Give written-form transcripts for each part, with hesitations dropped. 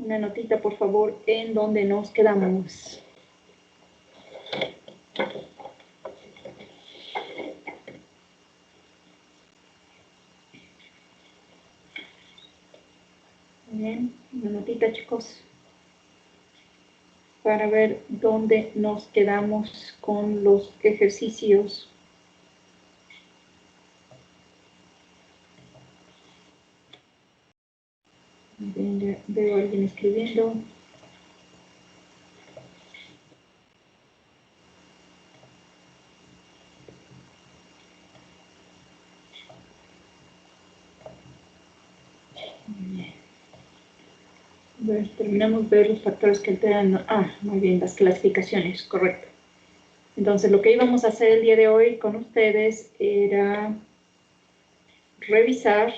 una notita, por favor, en donde nos quedamos. Bien, una notita, chicos, para ver dónde nos quedamos con los ejercicios. Bien, ya veo a alguien escribiendo. Terminamos de ver los factores que alteran. Muy bien, las clasificaciones, correcto. Entonces, lo que íbamos a hacer el día de hoy con ustedes era revisar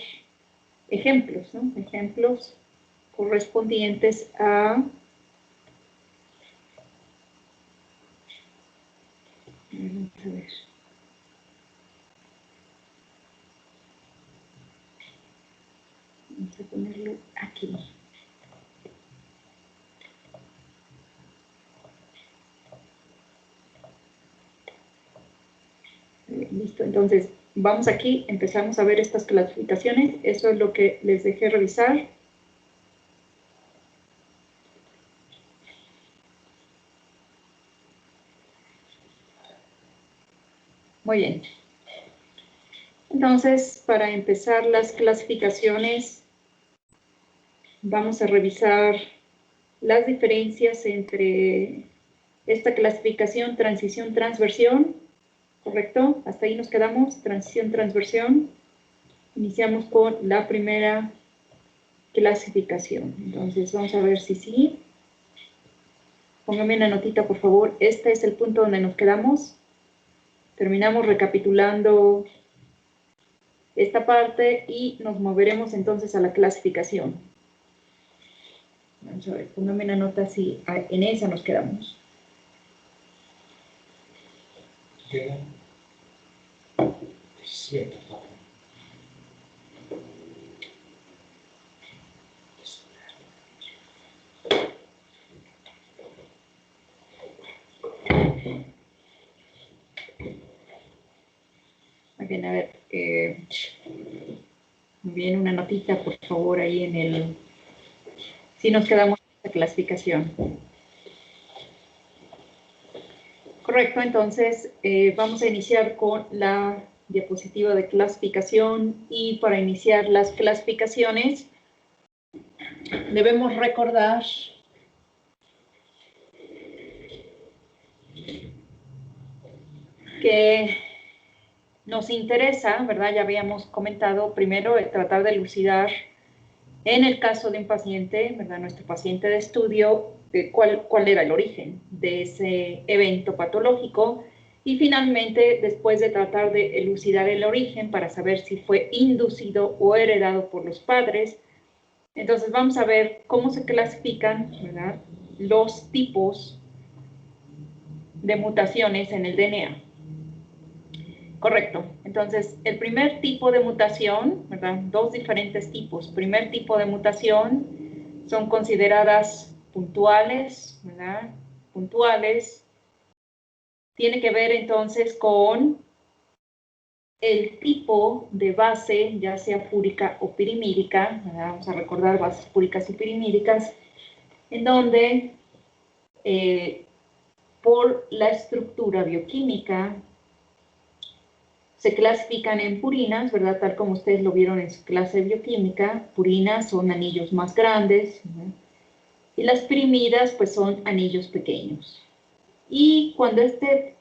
ejemplos, ¿no? Ejemplos correspondientes a... Vamos a ver. Vamos a ponerlo aquí. Listo, entonces vamos aquí, empezamos a ver estas clasificaciones. Eso es lo que les dejé revisar. Muy bien. Entonces, para empezar las clasificaciones, vamos a revisar las diferencias entre esta clasificación transición, transversión, ¿correcto? Hasta ahí nos quedamos, transición, transversión. Iniciamos con la primera clasificación. Entonces, vamos a ver si sí. Póngame una notita, por favor. Este es el punto donde nos quedamos. Terminamos recapitulando esta parte y nos moveremos entonces a la clasificación. Vamos a ver, póngame una nota si en esa nos quedamos. Quedan 7. Muy bien, a ver. Muy bien, una notita, por favor, ahí en el... Si nos quedamos en esta clasificación. Correcto, entonces vamos a iniciar con la diapositiva de clasificación y para iniciar las clasificaciones debemos recordar que nos interesa, ¿verdad? Ya habíamos comentado primero tratar de elucidar en el caso de un paciente, ¿verdad? Nuestro paciente de estudio, cuál era el origen de ese evento patológico y finalmente, después de tratar de elucidar el origen para saber si fue inducido o heredado por los padres, entonces vamos a ver cómo se clasifican, ¿verdad?, los tipos de mutaciones en el DNA. Correcto. Entonces, el primer tipo de mutación, ¿verdad? Dos diferentes tipos. Primer tipo de mutación son consideradas puntuales, ¿verdad? Puntuales. Tiene que ver entonces con el tipo de base, ya sea púrica o pirimídica, ¿verdad? Vamos a recordar bases púricas y pirimídicas, en donde por la estructura bioquímica se clasifican en purinas, ¿verdad? Tal como ustedes lo vieron en su clase de bioquímica. Purinas son anillos más grandes, ¿verdad? Y las pirimidas, pues, son anillos pequeños. Y cuando este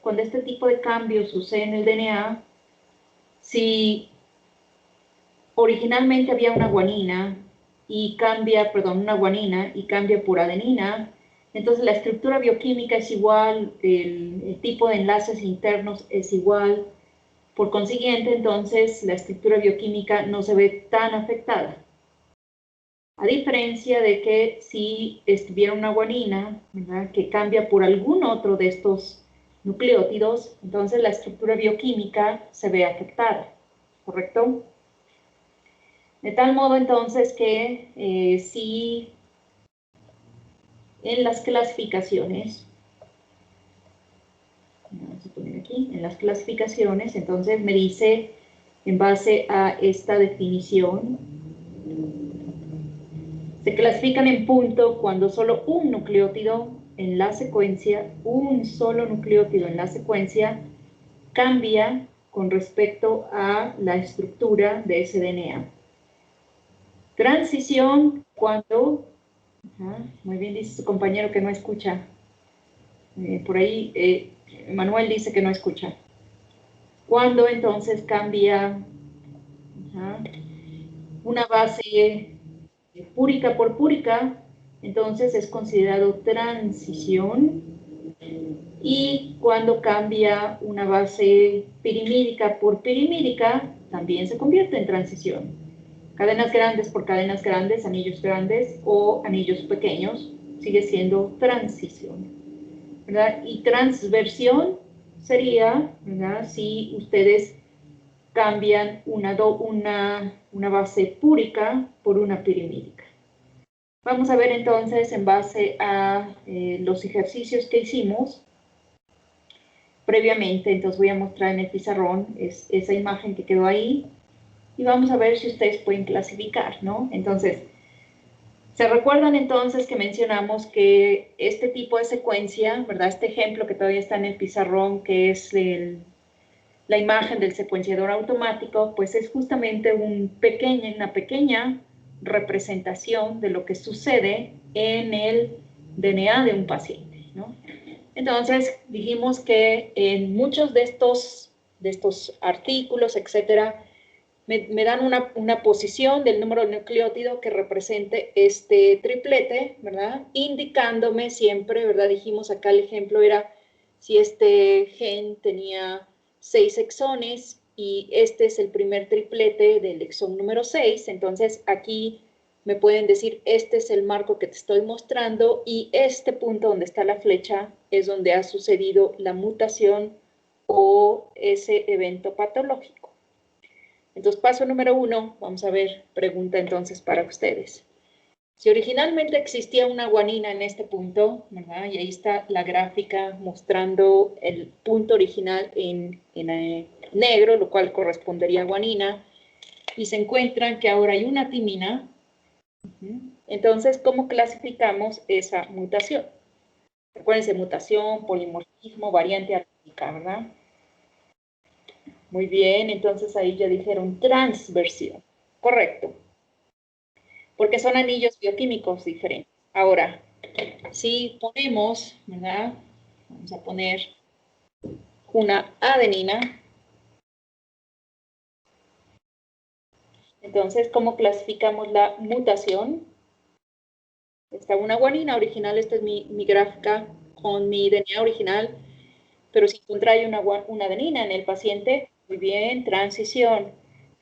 tipo de cambio sucede en el DNA, si originalmente había una guanina y cambia, una guanina y cambia por adenina, entonces la estructura bioquímica es igual, el tipo de enlaces internos es igual. Por consiguiente, entonces, la estructura bioquímica no se ve tan afectada. A diferencia de que si estuviera una guanina, ¿verdad?, que cambia por algún otro de estos nucleótidos, entonces la estructura bioquímica se ve afectada, ¿correcto? De tal modo, entonces, que si en las clasificaciones, vamos a poner aquí, en las clasificaciones, entonces me dice, en base a esta definición, se clasifican en punto cuando solo un nucleótido en la secuencia, un solo nucleótido en la secuencia, cambia con respecto a la estructura de ese DNA. Transición cuando, muy bien dice su compañero que no escucha, por ahí Manuel dice que no escucha. Cuando entonces cambia una base púrica por púrica, entonces es considerado transición. Y cuando cambia una base pirimídica por pirimídica, también se convierte en transición. Cadenas grandes por cadenas grandes, anillos grandes o anillos pequeños, sigue siendo transición, ¿verdad? Y transversión sería, ¿verdad?, si ustedes cambian una base púrica por una pirimídica. Vamos a ver entonces, en base a los ejercicios que hicimos previamente, entonces voy a mostrar en el pizarrón esa imagen que quedó ahí, y vamos a ver si ustedes pueden clasificar, ¿no? Entonces, ¿se recuerdan entonces que mencionamos que este tipo de secuencia, ¿verdad? Este ejemplo que todavía está en el pizarrón, que es la imagen del secuenciador automático, pues es justamente una pequeña representación de lo que sucede en el DNA de un paciente, ¿no? Entonces, dijimos que en muchos de estos artículos, etcétera, me dan una posición del número de nucleótido que represente este triplete, ¿verdad? Indicándome siempre, ¿verdad? Dijimos acá el ejemplo era si este gen tenía 6 exones y este es el primer triplete del exón número 6, entonces aquí me pueden decir, este es el marco que te estoy mostrando y este punto donde está la flecha es donde ha sucedido la mutación o ese evento patológico. Entonces, paso número 1, vamos a ver, pregunta entonces para ustedes. Si originalmente existía una guanina en este punto, ¿verdad? Y ahí está la gráfica mostrando el punto original en negro, lo cual correspondería a guanina, y se encuentran que ahora hay una timina. Entonces, ¿cómo clasificamos esa mutación? Recuérdense, mutación, polimorfismo, variante alógica, ¿verdad? Muy bien, entonces ahí ya dijeron transversión. Correcto. Porque son anillos bioquímicos diferentes. Ahora, si ponemos, ¿verdad? Vamos a poner una adenina. Entonces, ¿cómo clasificamos la mutación? Está una guanina original, esta es mi gráfica con mi DNA original, pero si contrae una adenina en el paciente, muy bien, transición.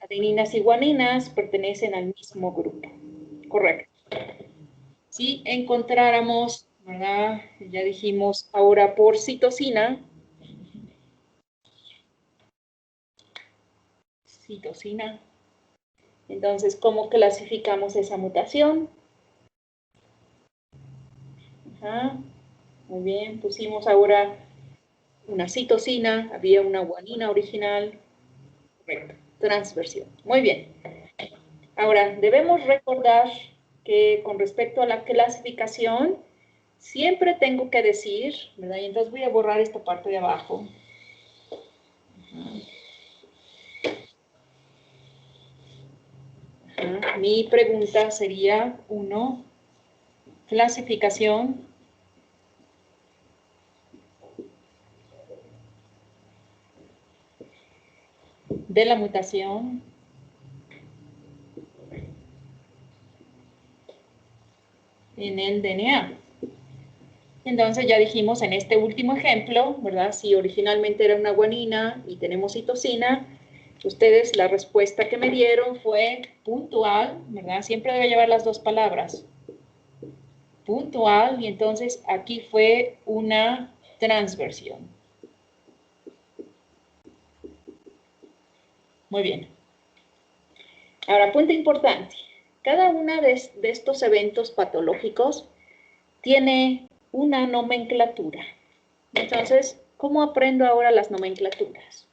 Adeninas y guaninas pertenecen al mismo grupo. Correcto. Si encontráramos, ¿verdad? Ya dijimos ahora por citosina. Entonces, ¿cómo clasificamos esa mutación? Muy bien, pusimos ahora una citosina, había una guanina original. Correcto, transversión. Muy bien. Ahora, debemos recordar que con respecto a la clasificación, siempre tengo que decir, ¿verdad? Y entonces voy a borrar esta parte de abajo. Mi pregunta sería, 1, clasificación de la mutación en el DNA. Entonces ya dijimos en este último ejemplo, ¿verdad? Si originalmente era una guanina y tenemos citosina, ustedes la respuesta que me dieron fue puntual, ¿verdad? Siempre debe llevar las dos palabras. Puntual, y entonces aquí fue una transversión. Muy bien. Ahora, punto importante. Cada uno de estos eventos patológicos tiene una nomenclatura. Entonces, ¿cómo aprendo ahora las nomenclaturas?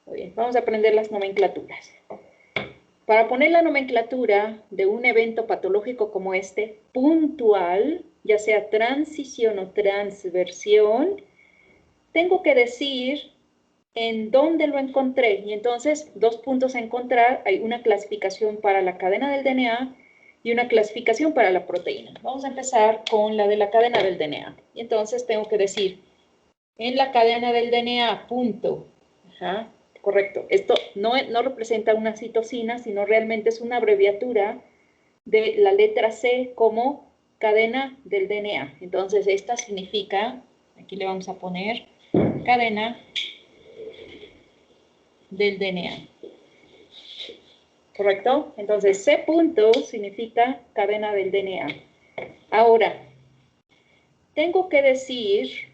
Muy bien, vamos a aprender las nomenclaturas. Para poner la nomenclatura de un evento patológico como este, puntual, ya sea transición o transversión, tengo que decir en dónde lo encontré. Y entonces, dos puntos a encontrar. Hay una clasificación para la cadena del DNA y una clasificación para la proteína. Vamos a empezar con la de la cadena del DNA. Y entonces tengo que decir, en la cadena del DNA, punto. Ajá, correcto. Esto no representa una citosina, sino realmente es una abreviatura de la letra C como cadena del DNA. Entonces, esta significa, aquí le vamos a poner cadena del DNA. ¿Correcto? Entonces, C punto significa cadena del DNA. Ahora, tengo que decir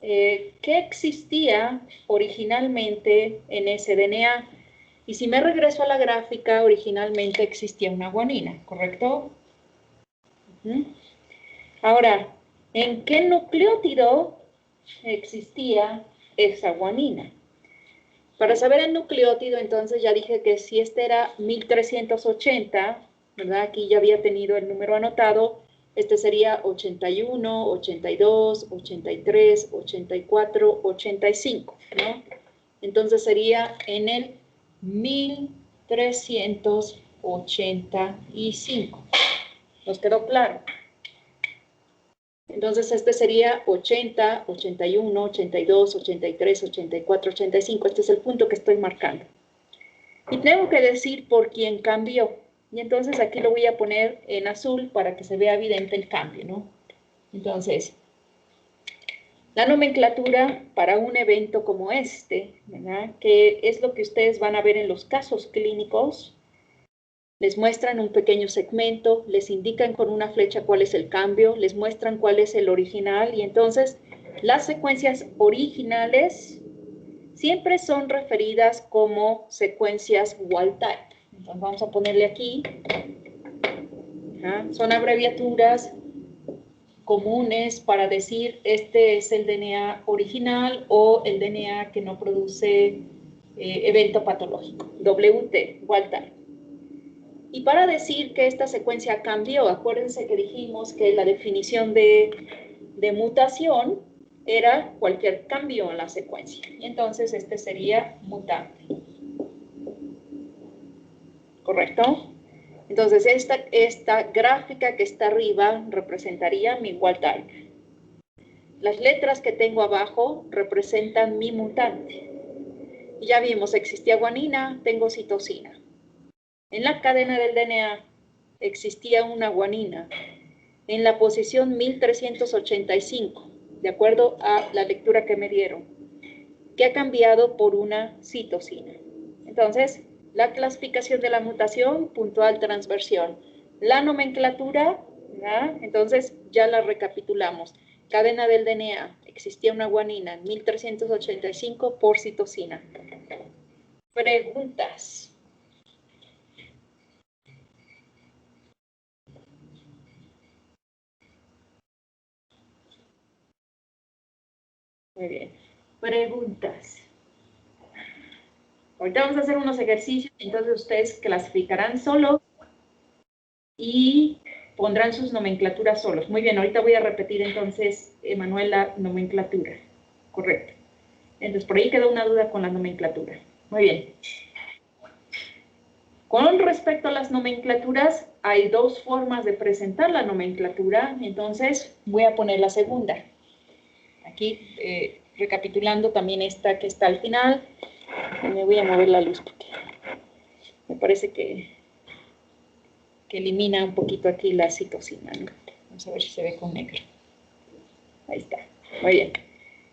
qué existía originalmente en ese DNA. Y si me regreso a la gráfica, originalmente existía una guanina, ¿correcto? Ahora, ¿en qué nucleótido existía esa guanina? Para saber el nucleótido, entonces ya dije que si este era 1380, ¿verdad? Aquí ya había tenido el número anotado, este sería 81, 82, 83, 84, 85, ¿no? Entonces sería en el 1385. ¿Nos quedó claro? Entonces este sería 80, 81, 82, 83, 84, 85. Este es el punto que estoy marcando. Y tengo que decir por quién cambió. Y entonces aquí lo voy a poner en azul para que se vea evidente el cambio, ¿no? Entonces, la nomenclatura para un evento como este, ¿verdad? Que es lo que ustedes van a ver en los casos clínicos. Les muestran un pequeño segmento, les indican con una flecha cuál es el cambio, les muestran cuál es el original y entonces las secuencias originales siempre son referidas como secuencias wild type. Entonces vamos a ponerle aquí, son abreviaturas comunes para decir este es el DNA original o el DNA que no produce evento patológico, WT, wild type. Y para decir que esta secuencia cambió, acuérdense que dijimos que la definición de mutación era cualquier cambio en la secuencia. Y entonces este sería mutante. ¿Correcto? Entonces esta gráfica que está arriba representaría mi wild type. Las letras que tengo abajo representan mi mutante. Y ya vimos, existía guanina, tengo citosina. En la cadena del DNA existía una guanina en la posición 1385, de acuerdo a la lectura que me dieron, que ha cambiado por una citosina. Entonces, la clasificación de la mutación, puntual transversión. La nomenclatura, ¿verdad? Entonces ya la recapitulamos. Cadena del DNA, existía una guanina en 1385 por citosina. Preguntas. Muy bien. Preguntas. Ahorita vamos a hacer unos ejercicios, entonces ustedes clasificarán solos y pondrán sus nomenclaturas solos. Muy bien, ahorita voy a repetir entonces, Emanuel, la nomenclatura. Correcto. Entonces, por ahí quedó una duda con la nomenclatura. Muy bien. Con respecto a las nomenclaturas, hay dos formas de presentar la nomenclatura, entonces voy a poner la segunda. Aquí, recapitulando también esta que está al final, me voy a mover la luz porque me parece que elimina un poquito aquí la citosina, ¿no? Vamos a ver si se ve con negro. Ahí está. Muy bien.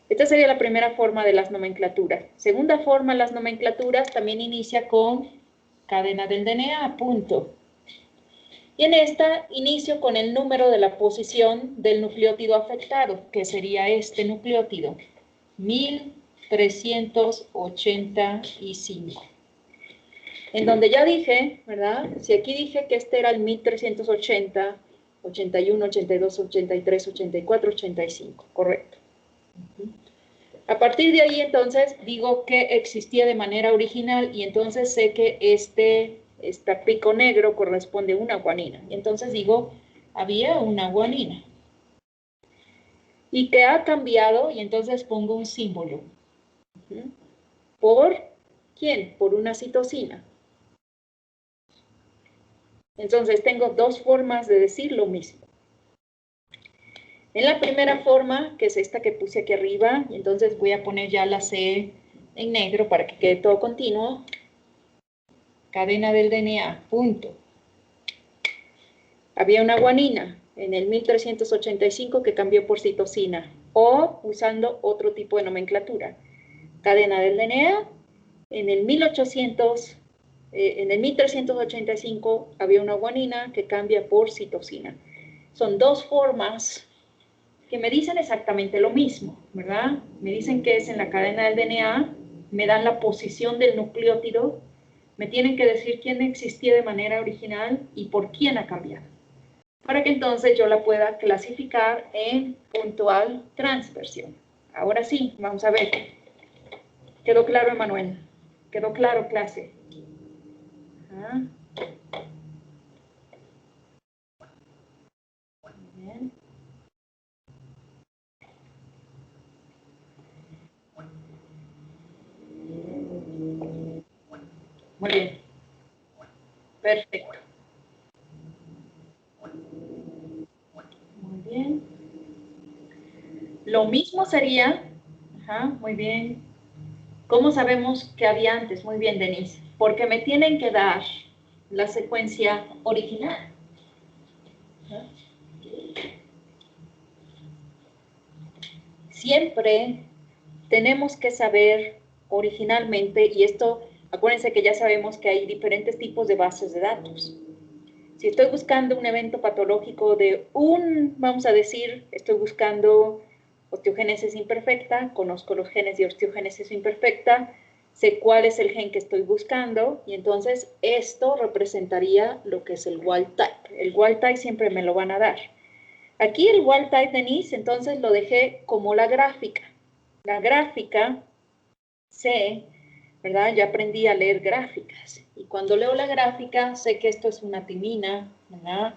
Esta sería la primera forma de las nomenclaturas. Segunda forma, las nomenclaturas también inicia con cadena del DNA, punto. Y en esta inicio con el número de la posición del nucleótido afectado, que sería este nucleótido, 1385. en donde ya dije, ¿verdad? Si aquí dije que este era el 1380, 81, 82, 83, 84, 85, correcto. A partir de ahí, entonces, digo que existía de manera original y entonces sé que este pico negro corresponde a una guanina. Y entonces digo, había una guanina. Y que ha cambiado, y entonces pongo un símbolo. ¿Por quién? Por una citosina. Entonces tengo dos formas de decir lo mismo. En la primera forma, que es esta que puse aquí arriba, y entonces voy a poner ya la C en negro para que quede todo continuo. Cadena del DNA, punto. Había una guanina en el 1385 que cambió por citosina, o usando otro tipo de nomenclatura. Cadena del DNA, en el 1385 había una guanina que cambia por citosina. Son dos formas que me dicen exactamente lo mismo, ¿verdad? Me dicen que es en la cadena del DNA, me dan la posición del nucleótido, me tienen que decir quién existía de manera original y por quién ha cambiado, para que entonces yo la pueda clasificar en puntual transversión. Ahora sí, vamos a ver. ¿Quedó claro, Emanuel? ¿Quedó claro, clase? ¿Ah? Bien. Muy bien. Perfecto. Muy bien. Lo mismo sería, muy bien. ¿Cómo sabemos que había antes? Muy bien, Denise. Porque me tienen que dar la secuencia original. Siempre tenemos que saber originalmente, y esto, acuérdense que ya sabemos que hay diferentes tipos de bases de datos. Si estoy buscando un evento patológico de vamos a decir, estoy buscando osteogénesis imperfecta, conozco los genes de osteogénesis imperfecta, sé cuál es el gen que estoy buscando, y entonces esto representaría lo que es el wild type. El wild type siempre me lo van a dar. Aquí el wild type, Denise, entonces lo dejé como la gráfica. La gráfica, sé, ¿verdad? Ya aprendí a leer gráficas. Y cuando leo la gráfica, sé que esto es una timina, ¿verdad?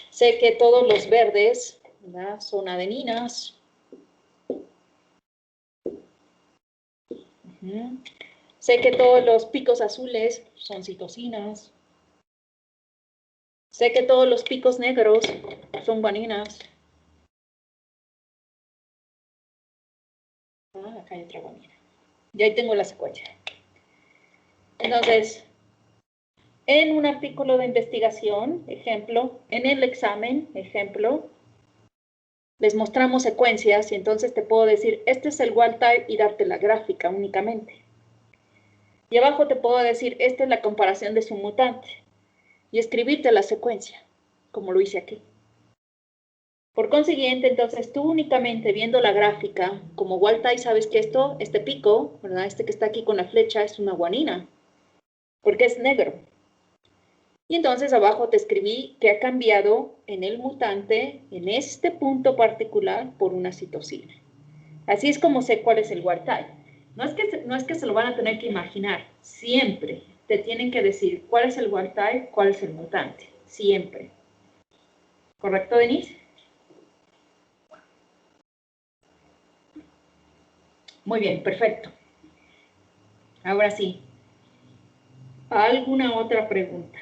Sé que todos los verdes, ¿verdad? Son adeninas. Sé que todos los picos azules son citosinas. Sé que todos los picos negros son guaninas. Acá hay otra guanina. Y ahí tengo la secuencia. Entonces, en un artículo de investigación, ejemplo, en el examen, ejemplo, les mostramos secuencias y entonces te puedo decir, este es el wild type y darte la gráfica únicamente. Y abajo te puedo decir, esta es la comparación de su mutante y escribirte la secuencia, como lo hice aquí. Por consiguiente, entonces tú únicamente viendo la gráfica, como wild type, sabes que este pico, ¿verdad? Este que está aquí con la flecha es una guanina, porque es negro. Y entonces abajo te escribí que ha cambiado en el mutante, en este punto particular, por una citosina. Así es como sé cuál es el wild type. No es que se lo van a tener que imaginar. Siempre te tienen que decir cuál es el wild type, cuál es el mutante. Siempre. ¿Correcto, Denise? Muy bien, perfecto. Ahora sí. ¿Alguna otra pregunta?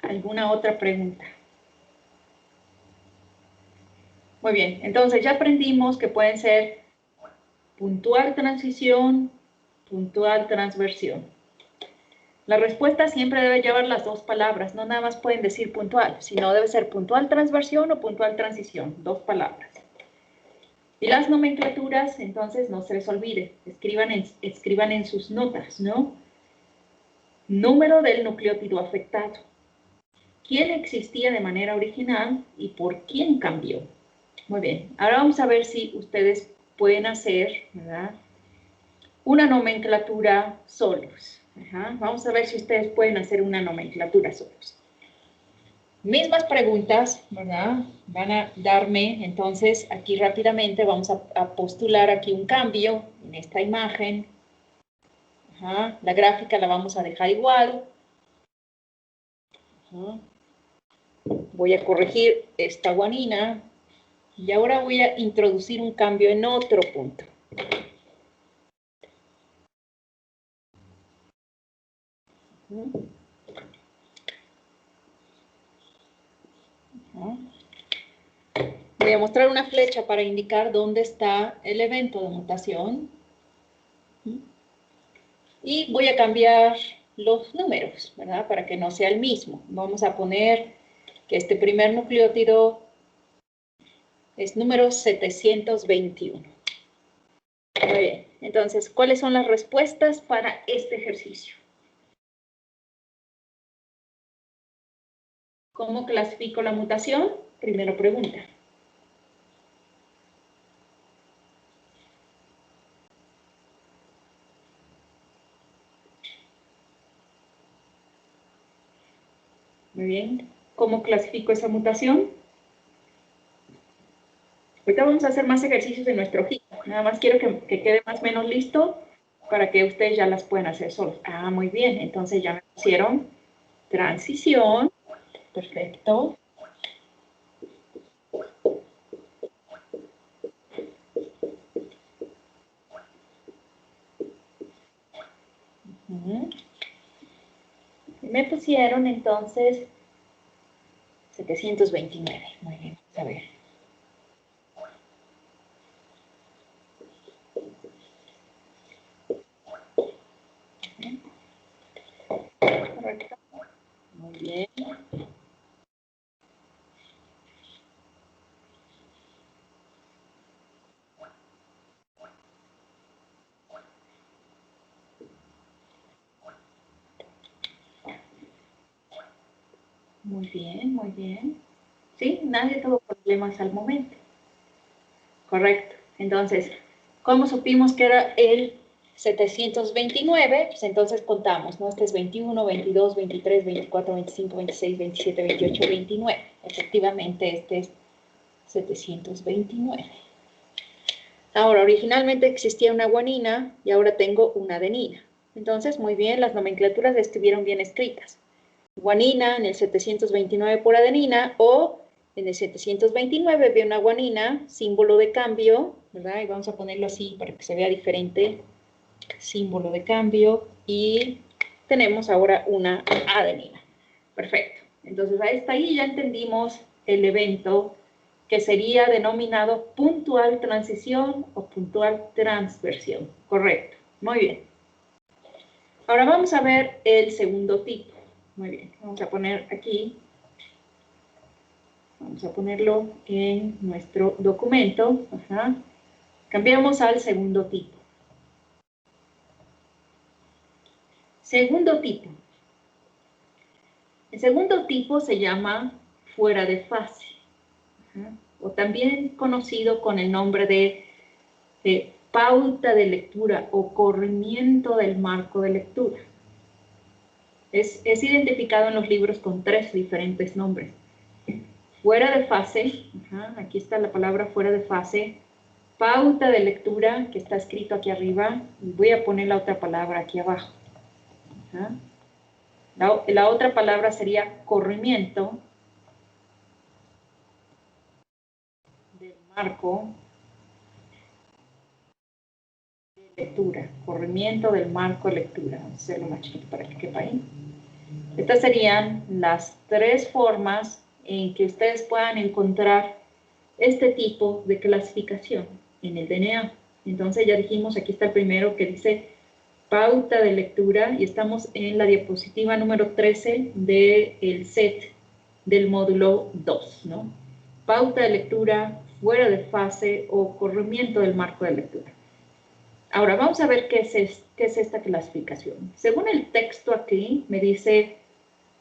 ¿Alguna otra pregunta? Muy bien, entonces ya aprendimos que pueden ser puntual transición, puntual transversión. La respuesta siempre debe llevar las dos palabras, no nada más pueden decir puntual, sino debe ser puntual transversión o puntual transición, dos palabras. Y las nomenclaturas, entonces, no se les olvide, escriban en sus notas, ¿no? Número del nucleótido afectado. ¿Quién existía de manera original y por quién cambió? Muy bien. Ahora vamos a ver si ustedes pueden hacer, ¿verdad?, una nomenclatura solos. Ajá. Vamos a ver si ustedes pueden hacer una nomenclatura solos. Mismas preguntas, ¿verdad? Van a darme, entonces, aquí rápidamente vamos a postular aquí un cambio en esta imagen. Ajá. La gráfica la vamos a dejar igual. Ajá. Voy a corregir esta guanina. Y ahora voy a introducir un cambio en otro punto. Voy a mostrar una flecha para indicar dónde está el evento de mutación. Y voy a cambiar los números, ¿verdad?, para que no sea el mismo. Vamos a poner que este primer nucleótido es número 721. Muy bien. Entonces, ¿cuáles son las respuestas para este ejercicio? ¿Cómo clasifico la mutación? Primera pregunta. Muy bien. ¿Cómo clasifico esa mutación? Ahorita vamos a hacer más ejercicios en nuestra hojita. Nada más quiero que quede más o menos listo para que ustedes ya las puedan hacer solos. Ah, muy bien. Entonces ya me pusieron transición. Perfecto. Me pusieron entonces 729. Muy bien, a ver. Correcto. Muy bien. Muy bien, muy bien. ¿Sí? Nadie tuvo problemas al momento. Correcto. Entonces, ¿cómo supimos que era el 729? Pues entonces contamos, ¿no? Este es 21, 22, 23, 24, 25, 26, 27, 28, 29. Efectivamente, este es 729. Ahora, originalmente existía una guanina y ahora tengo una adenina. Entonces, muy bien, las nomenclaturas estuvieron bien escritas. Guanina en el 729 por adenina, o en el 729 veo una guanina, símbolo de cambio, ¿verdad? Y vamos a ponerlo así para que se vea diferente. Símbolo de cambio, y tenemos ahora una adenina. Perfecto. Entonces, hasta ahí ya entendimos el evento que sería denominado puntual transición o puntual transversión. Correcto. Muy bien. Ahora vamos a ver el segundo tipo. Muy bien. Vamos a poner aquí. Vamos a ponerlo en nuestro documento. Ajá. Cambiamos al segundo tipo. Segundo tipo. El segundo tipo se llama fuera de fase. Ajá. O también conocido con el nombre de pauta de lectura o corrimiento del marco de lectura. Es identificado en los libros con 3 diferentes nombres. Fuera de fase, aquí está la palabra fuera de fase, pauta de lectura, que está escrito aquí arriba, y voy a poner la otra palabra aquí abajo. La otra palabra sería corrimiento del marco lectura, corrimiento del marco de lectura. Vamos a hacerlo más chiquito para que quepa ahí. Estas serían las 3 formas en que ustedes puedan encontrar este tipo de clasificación en el DNA. Entonces ya dijimos, aquí está el primero que dice pauta de lectura, y estamos en la diapositiva número 13 del set del módulo 2, ¿no? Pauta de lectura, fuera de fase o corrimiento del marco de lectura. Ahora, vamos a ver qué es esta clasificación. Según el texto aquí, me dice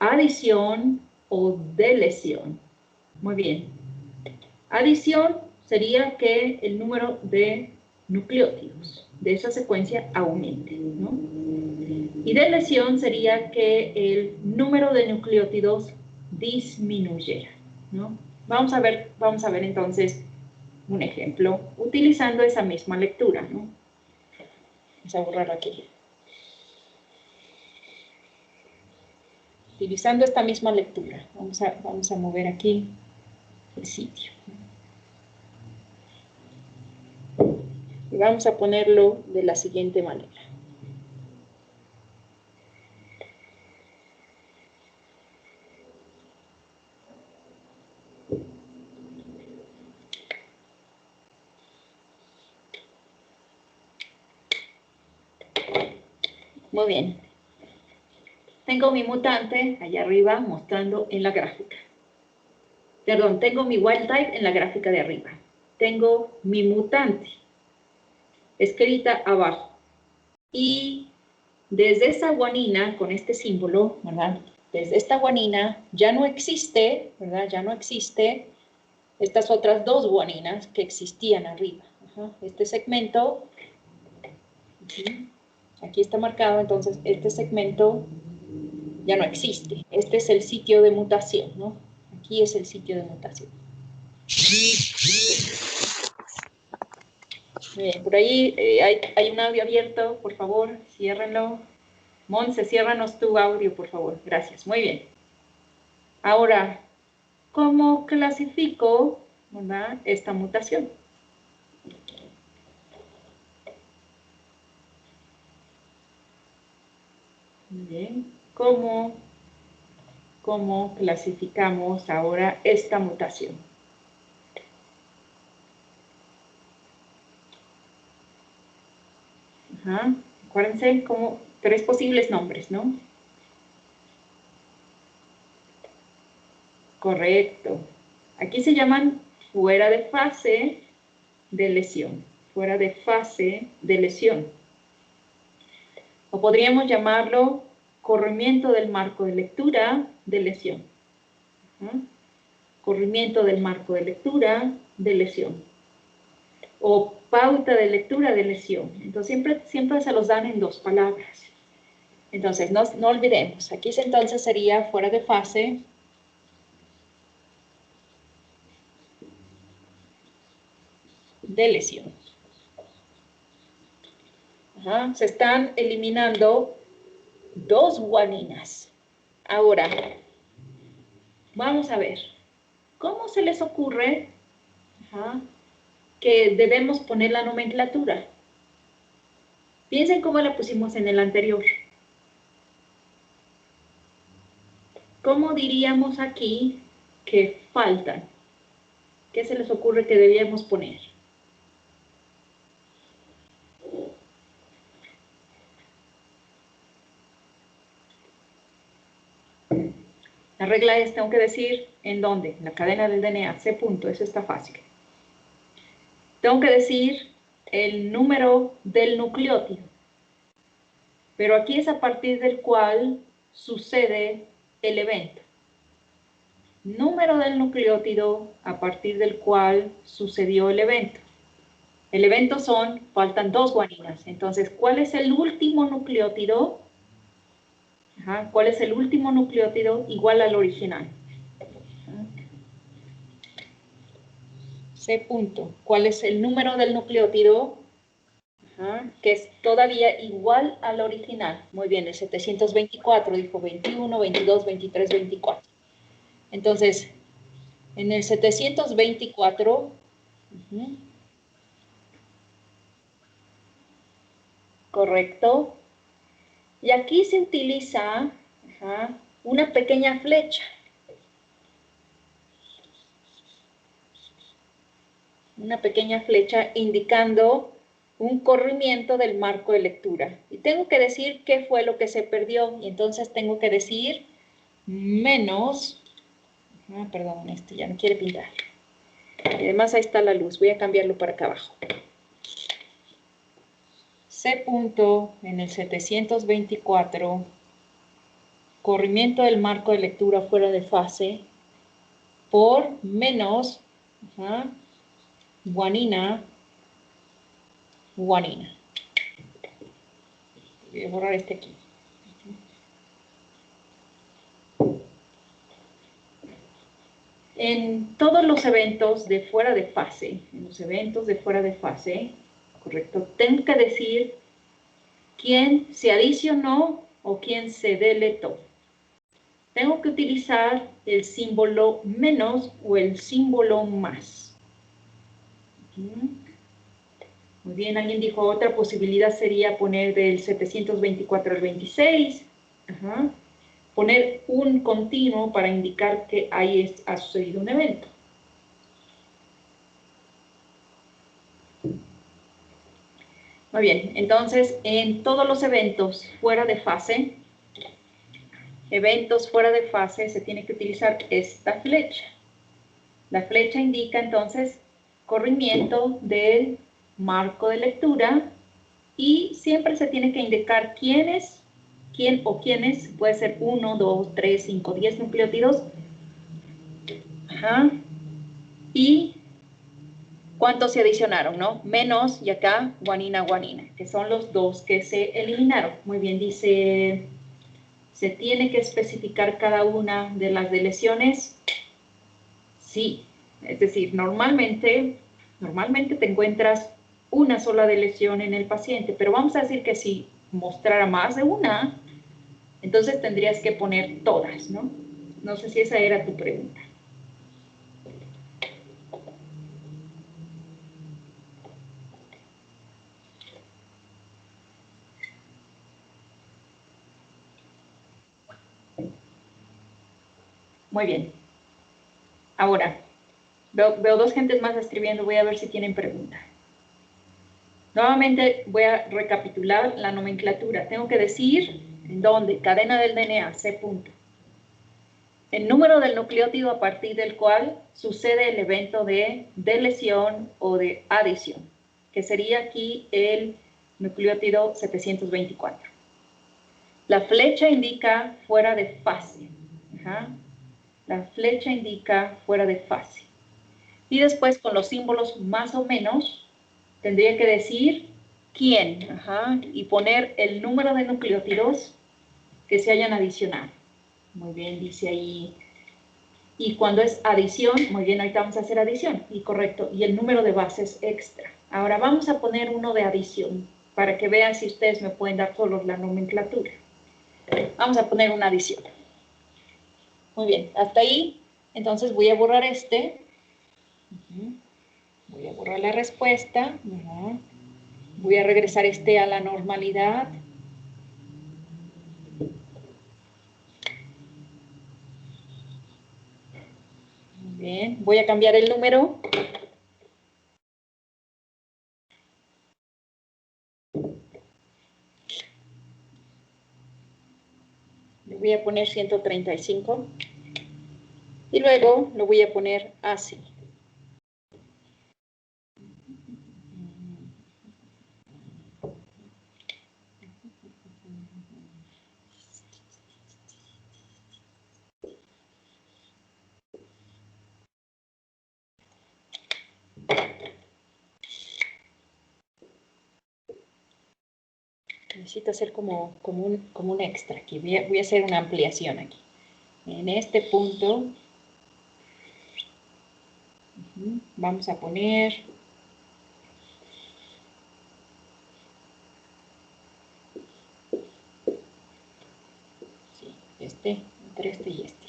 adición o deleción. Muy bien. Adición sería que el número de nucleótidos de esa secuencia aumente, ¿no? Y de lesión sería que el número de nucleótidos disminuyera, ¿no? Vamos a ver entonces un ejemplo utilizando esa misma lectura, ¿no? Vamos a borrar aquí. Utilizando esta misma lectura, vamos a mover aquí el sitio. Y vamos a ponerlo de la siguiente manera. Muy bien. Tengo mi mutante allá arriba mostrando en la gráfica. Perdón, tengo mi wild type en la gráfica de arriba. Tengo mi mutante escrita abajo. Y desde esa guanina, con este símbolo, ¿verdad? Desde esta guanina ya no existe, ¿verdad? Ya no existe estas otras dos guaninas que existían arriba. Ajá. Este segmento, aquí está marcado, entonces este segmento ya no existe. Este es el sitio de mutación, ¿no? Aquí es el sitio de mutación. Bien, por ahí hay un audio abierto, por favor, ciérrenlo. Monse, ciérranos tu audio, por favor. Gracias, muy bien. Ahora, ¿cómo clasifico, ¿verdad?, esta mutación? Muy bien. ¿Cómo clasificamos ahora esta mutación? Ajá. Acuérdense como 3 posibles nombres, ¿no? Correcto. Aquí se llaman fuera de fase de lesión. Fuera de fase de lesión. O podríamos llamarlo corrimiento del marco de lectura de lesión. Corrimiento del marco de lectura de lesión. O pauta de lectura de lesión. Entonces siempre se los dan en 2 palabras. Entonces no olvidemos, aquí entonces sería fuera de fase de lesión. Ajá, se están eliminando 2 guaninas. Ahora, vamos a ver, ¿cómo se les ocurre que debemos poner la nomenclatura? Piensen cómo la pusimos en el anterior. ¿Cómo diríamos aquí que faltan? ¿Qué se les ocurre que debíamos poner? La regla es, tengo que decir en dónde, en la cadena del DNA, C punto, eso está fácil. Tengo que decir el número del nucleótido, pero aquí es a partir del cual sucede el evento. Número del nucleótido a partir del cual sucedió el evento. El evento faltan 2 guaninas, entonces, ¿cuál es el último nucleótido? ¿Cuál es el último nucleótido igual al original? C punto. ¿Cuál es el número del nucleótido? Que es todavía igual al original. Muy bien, el 724 dijo 21, 22, 23, 24. Entonces, en el 724, correcto. Y aquí se utiliza una pequeña flecha. Una pequeña flecha indicando un corrimiento del marco de lectura. Y tengo que decir qué fue lo que se perdió. Y entonces tengo que decir menos... perdón, este ya no quiere pintar. Y además ahí está la luz. Voy a cambiarlo para acá abajo. C punto en el 724. Corrimiento del marco de lectura fuera de fase por menos guanina, guanina. Voy a borrar este aquí. En todos los eventos de fuera de fase, correcto, tengo que decir quién se adicionó o quién se deletó. Tengo que utilizar el símbolo menos o el símbolo más. Muy bien, alguien dijo otra posibilidad sería poner del 724 al 26. Ajá. Poner un continuo para indicar que ahí ha sucedido un evento. Muy bien, entonces en todos los eventos fuera de fase, se tiene que utilizar esta flecha. La flecha indica entonces corrimiento del marco de lectura y siempre se tiene que indicar quién o quiénes, puede ser 1, 2, 3, 5, 10 nucleótidos. Ajá. Y cuántos se adicionaron, ¿no? Menos y acá guanina, guanina, que son los dos que se eliminaron. Muy bien, dice, ¿se tiene que especificar cada una de las deleciones? Sí, es decir, normalmente te encuentras una sola deleción en el paciente, pero vamos a decir que si mostrara más de una, entonces tendrías que poner todas, ¿no? No sé si esa era tu pregunta. Muy bien. Ahora, veo dos gentes más escribiendo, voy a ver si tienen pregunta. Nuevamente voy a recapitular la nomenclatura. Tengo que decir en dónde, cadena del DNA, C punto. El número del nucleótido a partir del cual sucede el evento de lesión o de adición, que sería aquí el nucleótido 724. La flecha indica fuera de fase. Ajá. La flecha indica fuera de fase. Y después con los símbolos más o menos, tendría que decir quién, ajá, y poner el número de nucleótidos que se hayan adicionado. Muy bien, dice ahí. Y cuando es adición, muy bien, ahorita vamos a hacer adición, y correcto, y el número de bases extra. Ahora vamos a poner uno de adición, para que vean si ustedes me pueden dar solo la nomenclatura. Vamos a poner una adición. Muy bien, hasta ahí, entonces voy a borrar este. Voy a borrar la respuesta. Voy a regresar este a la normalidad. Muy bien, voy a cambiar el número. Le voy a poner 135. Y luego lo voy a poner así. Necesito hacer como un extra aquí. Voy a hacer una ampliación aquí. En este punto vamos a poner este, entre este y este.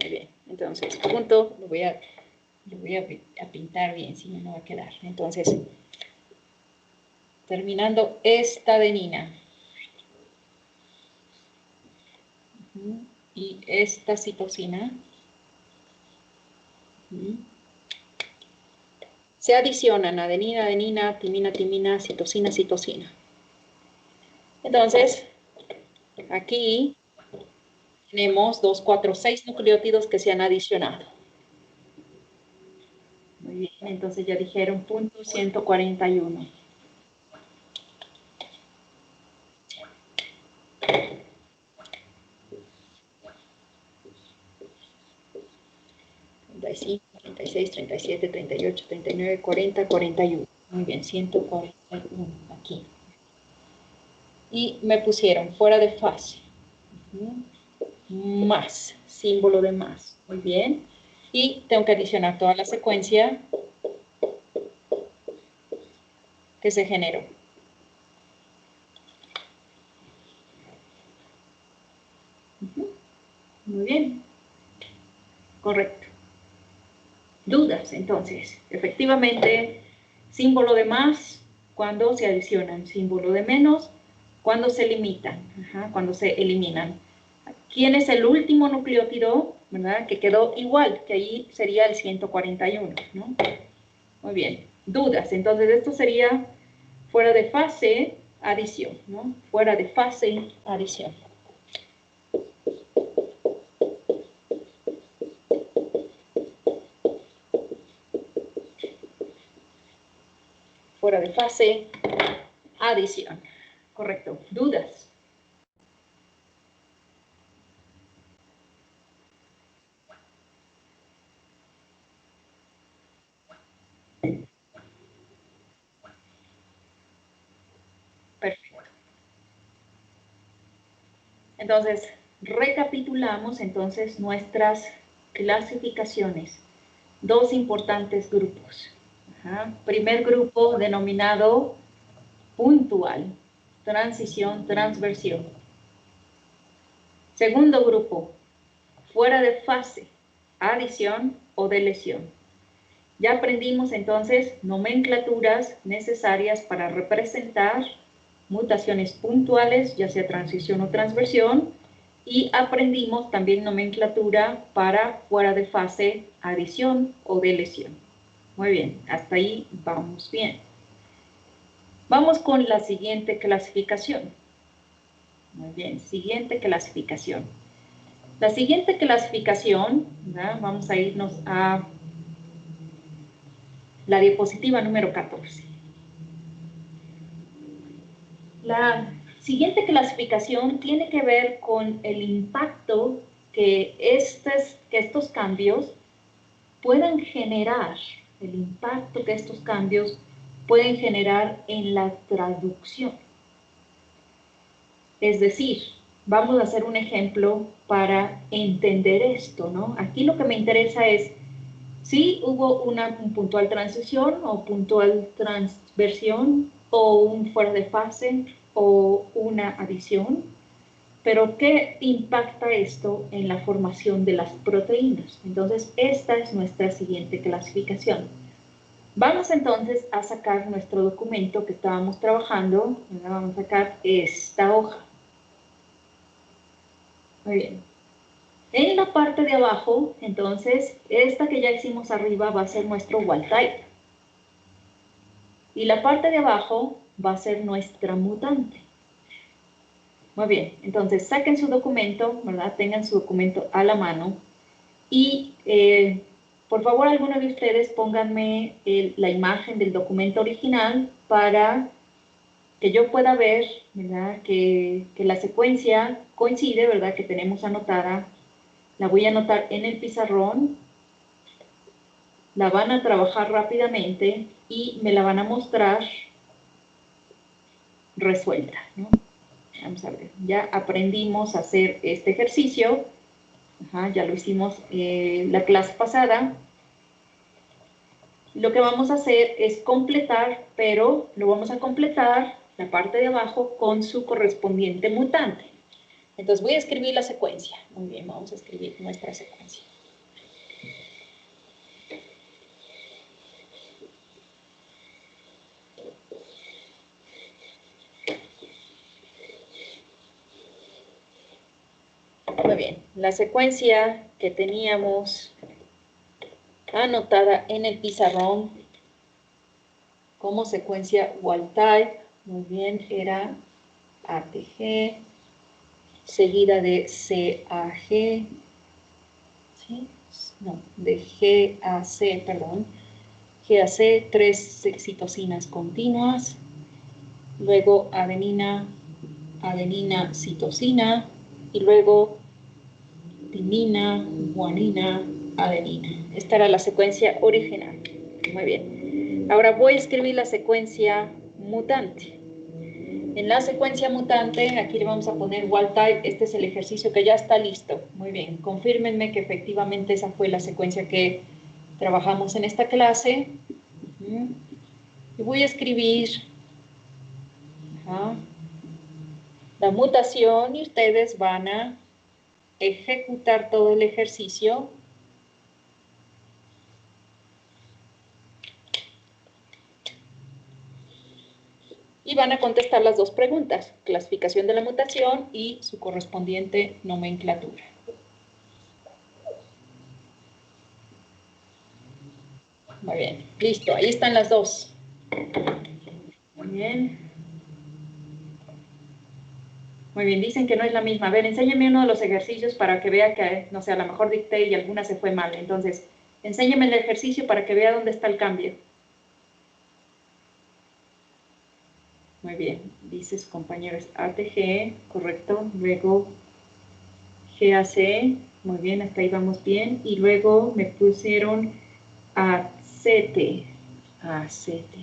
Muy bien, entonces punto, lo voy a pintar bien, si no, no va a quedar. Entonces, terminando esta adenina y esta citosina, se adicionan adenina, adenina, timina, timina, citosina, citosina. Entonces, aquí tenemos 2, 4, 6 nucleótidos que se han adicionado. Muy bien, entonces ya dijeron punto 141. ...35, 36, 37, 38, 39, 40, 41. Muy bien, 141 aquí. Y me pusieron fuera de fase. Más, símbolo de más. Muy bien. Y tengo que adicionar toda la secuencia que se generó. Muy bien. Correcto. Dudas, entonces. Efectivamente, símbolo de más cuando se adicionan, símbolo de menos cuando se limitan, cuando se eliminan. ¿Quién es el último nucleótido, verdad? Que quedó igual, que ahí sería el 141, ¿no? Muy bien. Dudas, entonces esto sería fuera de fase, adición, ¿no? Fuera de fase, adición. Fuera de fase, adición. Correcto. ¿Dudas? Perfecto. Entonces, recapitulamos entonces nuestras clasificaciones. Dos importantes grupos. Primer grupo denominado puntual, transición, transversión. Segundo grupo, fuera de fase, adición o deleción. Ya aprendimos entonces nomenclaturas necesarias para representar mutaciones puntuales, ya sea transición o transversión, y aprendimos también nomenclatura para fuera de fase, adición o deleción. Muy bien, hasta ahí vamos bien. Vamos con la siguiente clasificación. Muy bien, siguiente clasificación. La siguiente clasificación, ¿verdad? Vamos a irnos a la diapositiva número 14. La siguiente clasificación tiene que ver con el impacto que estos cambios puedan generar, el impacto que estos cambios pueden generar en la traducción. Es decir, vamos a hacer un ejemplo para entender esto, ¿no? Aquí lo que me interesa es si hubo una puntual transición o puntual transversión o un fuera de fase o una adición, pero ¿qué impacta esto en la formación de las proteínas? Entonces, esta es nuestra siguiente clasificación. Vamos entonces a sacar nuestro documento que estábamos trabajando. Vamos a sacar esta hoja. Muy bien. En la parte de abajo, entonces, esta que ya hicimos arriba va a ser nuestro wild type. Y la parte de abajo va a ser nuestra mutante. Muy bien, entonces saquen su documento, ¿verdad? Tengan su documento a la mano. Y por favor, algunos de ustedes pónganme la imagen del documento original para que yo pueda ver, ¿verdad? Que la secuencia coincide, ¿verdad? Que tenemos anotada. La voy a anotar en el pizarrón. La van a trabajar rápidamente y me la van a mostrar resuelta, ¿no? Vamos a ver, ya aprendimos a hacer este ejercicio. Ya lo hicimos la clase pasada. Lo que vamos a hacer es completar, pero lo vamos a completar la parte de abajo con su correspondiente mutante. Entonces voy a escribir la secuencia. Muy bien, vamos a escribir nuestra secuencia. Muy bien, la secuencia que teníamos anotada en el pizarrón como secuencia wild type, muy bien, era ATG, seguida de CAG, ¿sí? No, de GAC, perdón, GAC, 3 citosinas continuas, luego adenina, adenina, citosina, y luego timina, guanina, adenina. Esta era la secuencia original. Muy bien. Ahora voy a escribir la secuencia mutante. En la secuencia mutante, aquí le vamos a poner wild type. Este es el ejercicio que ya está listo. Muy bien. Confírmenme que efectivamente esa fue la secuencia que trabajamos en esta clase. Y voy a escribir la mutación y ustedes van a ejecutar todo el ejercicio. Y van a contestar las dos preguntas, clasificación de la mutación y su correspondiente nomenclatura. Muy bien, listo, ahí están las dos. Muy bien. Muy bien, dicen que no es la misma. A ver, enséñeme uno de los ejercicios para que vea que, no sé, a lo mejor dicté y alguna se fue mal. Entonces, enséñeme el ejercicio para que vea dónde está el cambio. Muy bien, dice su compañero es ATG, correcto. Luego GAC, muy bien, hasta ahí vamos bien. Y luego me pusieron ACT. ACT.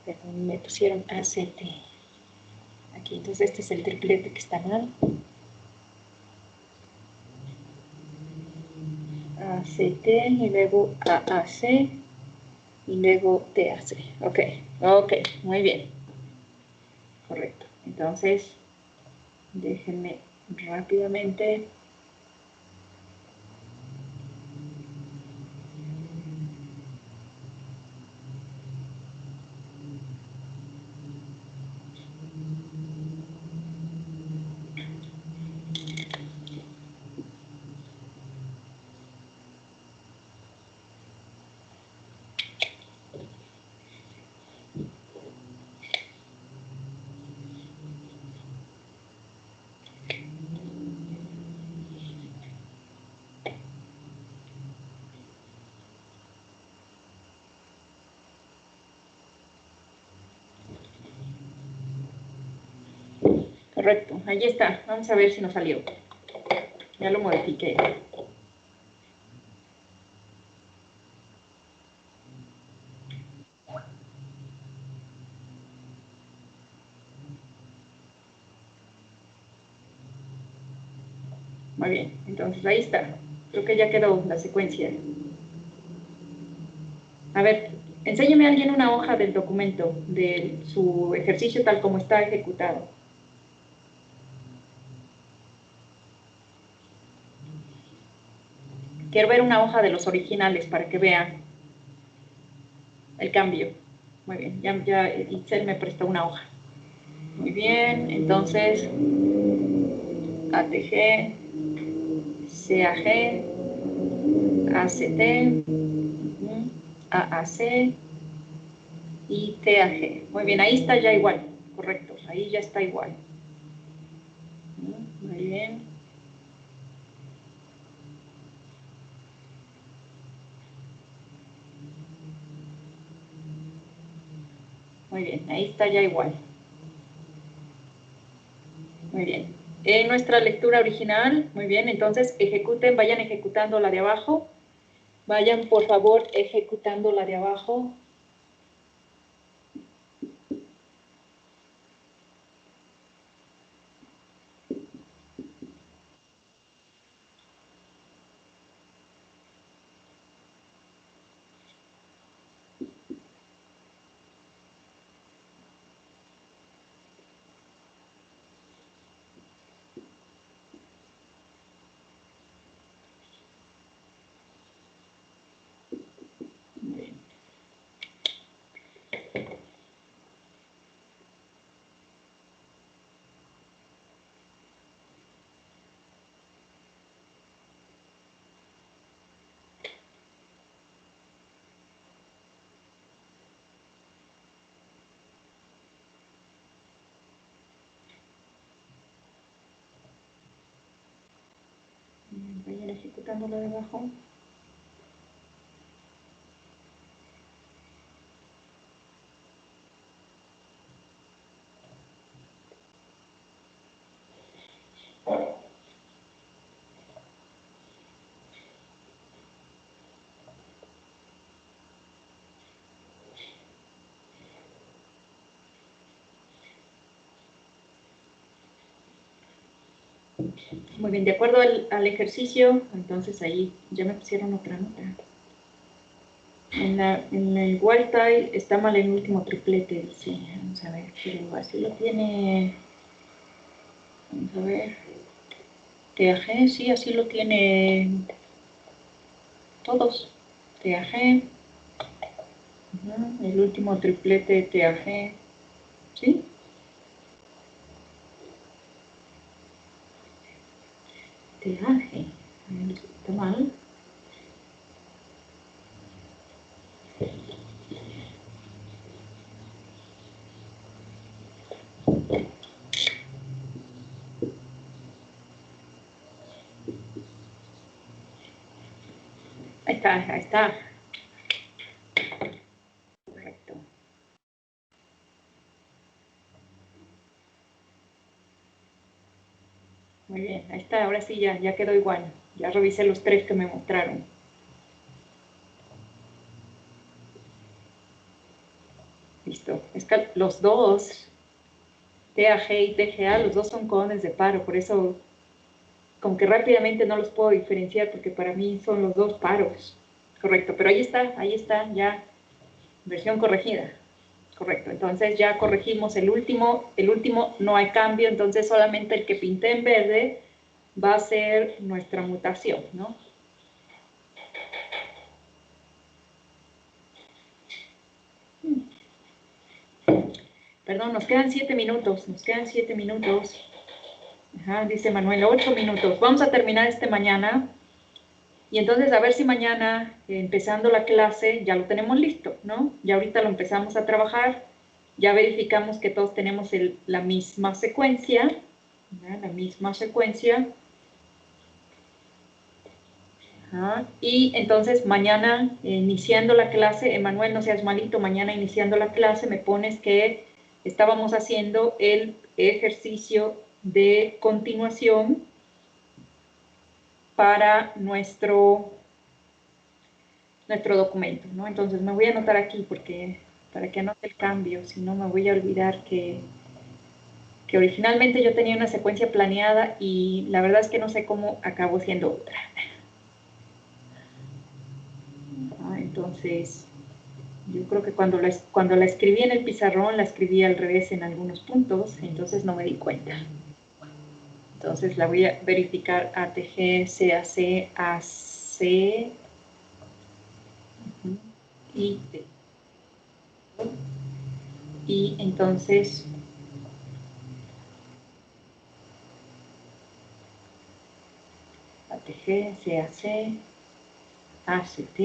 Perdón, me pusieron ACT. Aquí, entonces este es el triplete que está mal. ACT y luego AAC y luego TAC. Ok, ok, muy bien. Correcto. Entonces, déjenme rápidamente. Correcto, ahí está. Vamos a ver si nos salió. Ya lo modifiqué. Muy bien, entonces ahí está. Creo que ya quedó la secuencia. A ver, enséñeme a alguien una hoja del documento, de su ejercicio tal como está ejecutado. Quiero ver una hoja de los originales para que vean el cambio. Muy bien, ya Itzel me prestó una hoja. Muy bien, entonces ATG, CAG, ACT, AAC y TAG. Muy bien, ahí está ya igual, correcto, ahí ya está igual. Muy bien. Muy bien, ahí está ya igual. Muy bien. En nuestra lectura original, muy bien, entonces ejecuten, vayan ejecutando la de abajo. Vayan, por favor, ejecutando la de abajo. Bien. quitándolo de abajo. Muy bien, de acuerdo al ejercicio, entonces ahí ya me pusieron otra nota. En el white tie está mal el último triplete, dice. Vamos a ver, pero así lo tiene. Vamos a ver. TAG, sí, así lo tiene todos. TAG. El último triplete TAG. ¿Sí? TAG. Está mal. Ahí está, ahí está. Correcto. Muy bien, ahí está, ahora sí ya quedó igual. Ya revisé los tres que me mostraron. Listo. Es que los dos, TAG y TGA, los dos son codones de paro, por eso como que rápidamente no los puedo diferenciar porque para mí son los dos paros. Correcto, pero ahí está, ya versión corregida. Correcto, entonces ya corregimos el último no hay cambio, entonces solamente el que pinté en verde va a ser nuestra mutación, ¿no? Perdón, nos quedan 7 minutos, Ajá, dice Manuel, 8 minutos. Vamos a terminar mañana. Y entonces a ver si mañana, empezando la clase, ya lo tenemos listo, ¿no? Ya ahorita lo empezamos a trabajar, ya verificamos que todos tenemos la misma secuencia, ¿verdad? La misma secuencia. Ajá. Y entonces mañana, iniciando la clase, Emanuel, no seas malito, mañana iniciando la clase me pones que estábamos haciendo el ejercicio de continuación para nuestro documento, ¿no? Entonces me voy a anotar aquí porque para que anote el cambio, si no me voy a olvidar que originalmente yo tenía una secuencia planeada y la verdad es que no sé cómo acabó siendo otra. Entonces, yo creo que cuando la escribí en el pizarrón, la escribí al revés en algunos puntos, entonces no me di cuenta. Entonces la voy a verificar ATG, CAC, AC y T. Y entonces ATG, CAC, ACT.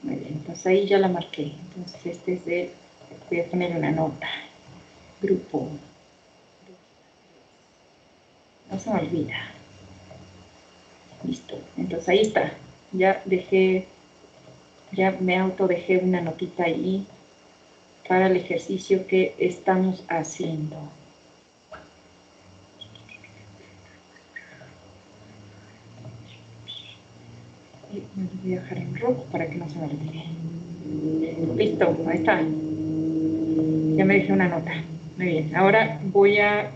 Muy bien, entonces ahí ya la marqué. Entonces este es de, voy a poner una nota. Grupo. No se me olvida. Listo. Entonces ahí está. Ya me autodejé una notita ahí para el ejercicio que estamos haciendo. Y me voy a dejar en rojo para que no se me olvide. Listo, ahí está. Ya me dejé una nota. Muy bien, ahora voy a,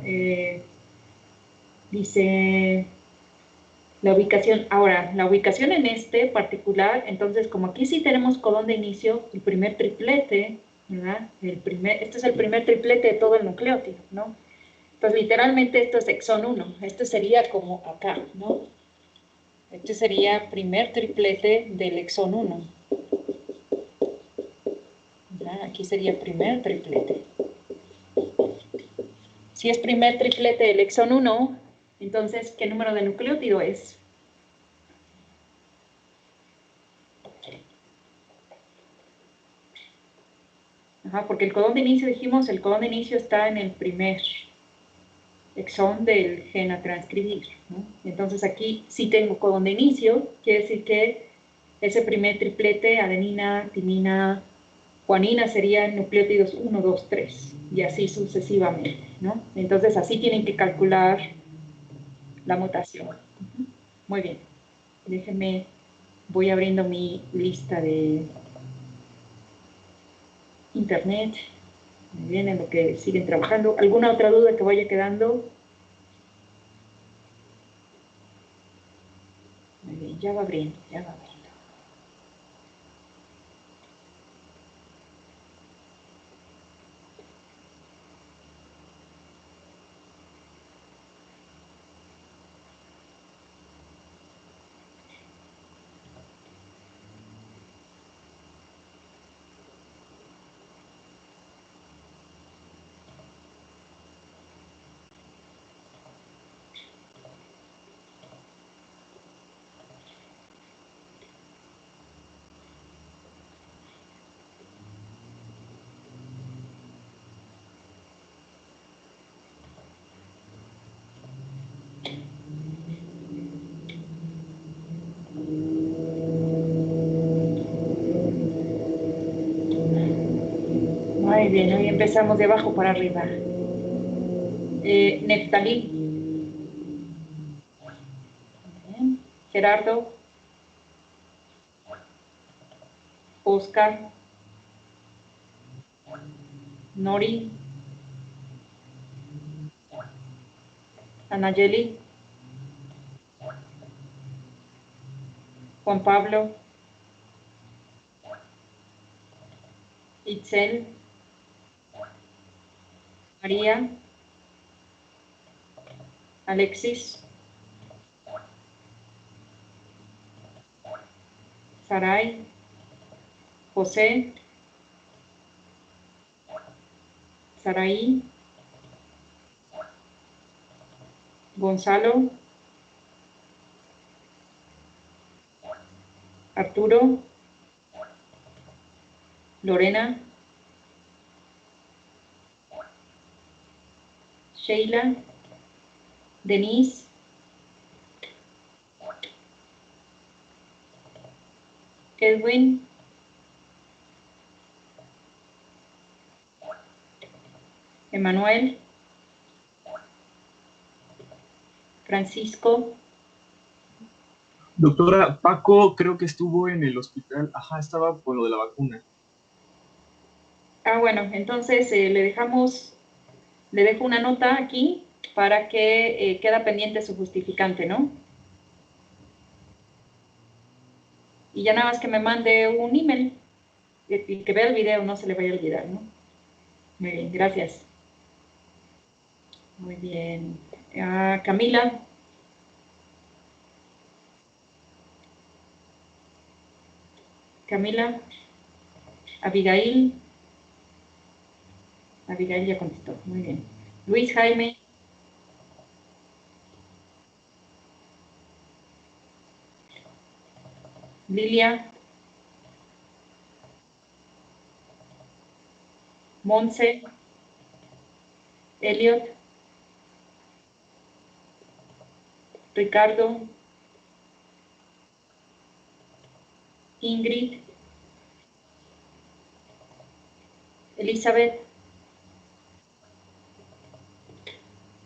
dice la ubicación. Ahora, la ubicación en este particular, entonces como aquí sí tenemos codón de inicio, el primer triplete, ¿verdad? Este es el primer triplete de todo el nucleótido, ¿no? Pues literalmente esto es exón 1, este sería como acá, ¿no? Este sería primer triplete del exón 1. Aquí sería primer triplete. Si es primer triplete del exón 1, entonces, ¿qué número de nucleótido es? Ajá, porque el codón de inicio, dijimos, el codón de inicio está en el primer exón del gen a transcribir, ¿no? Entonces aquí sí tengo codón de inicio, quiere decir que ese primer triplete, adenina, timina, guanina, serían nucleótidos 1, 2, 3, y así sucesivamente, ¿no? Entonces así tienen que calcular la mutación. Muy bien, déjenme, voy abriendo mi lista de internet, muy bien, en lo que siguen trabajando. ¿Alguna otra duda que vaya quedando? Muy bien, ya va abriendo, ya va abriendo. Muy bien, hoy empezamos de abajo para arriba. Neftalí. Bien. Gerardo. Oscar. Nori. Anayeli. Juan Pablo. Itzel. María. Alexis. Saray. José. Saraí. Gonzalo. Arturo. Lorena. Sheila. Denise. Edwin. Emanuel. Francisco. Doctora, Paco creo que estuvo en el hospital. Ajá, estaba con lo de la vacuna. Ah, bueno, entonces le dejo una nota aquí para que queda pendiente su justificante, ¿no? Y ya nada más que me mande un email y que vea el video, no se le vaya a olvidar, ¿no? Muy bien, gracias. Muy bien. Camila. Camila. Abigail. Abigail ya contestó, muy bien. Luis Jaime. Lilia. Monse. Elliot. Ricardo. Ingrid. Elizabeth.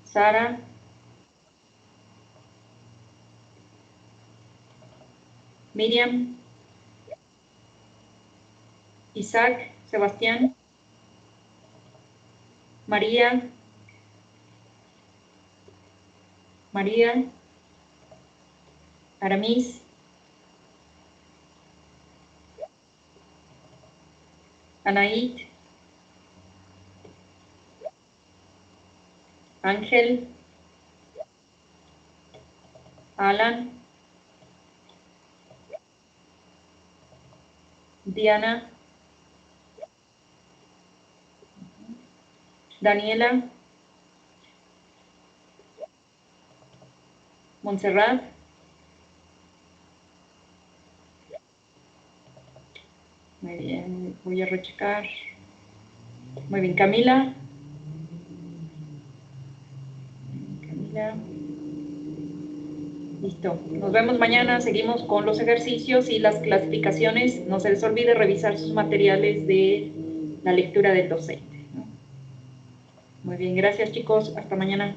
Sara. Miriam. Isaac. Sebastián. María. María. Aramis. Anaid. Ángel. Alan. Diana. Daniela. Montserrat. Muy bien, voy a rechecar. Muy bien, Camila. Camila. Listo. Nos vemos mañana. Seguimos con los ejercicios y las clasificaciones. No se les olvide revisar sus materiales de la lectura del docente, ¿no? Muy bien, gracias chicos. Hasta mañana.